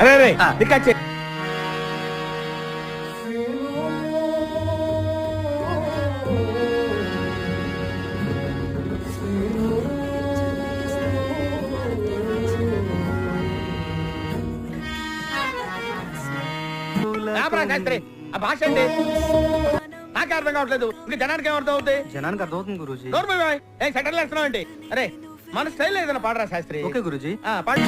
అరే రికార్డ్ చేయి. శాస్త్రి ఆ భాష ఏంటి నాకే అర్థం కావట్లేదు. ఇంకా జనానికి ఏమర్థం అవుతుంది? జనానికి అర్థమవుతుంది గురూజీ. ఏం సెటర్లు వేస్తున్నావు ఏంటి? అరే మన స్టైల్ ఏదైనా పాడరా శాస్త్రి. ఓకే గురూజీ. పాడు.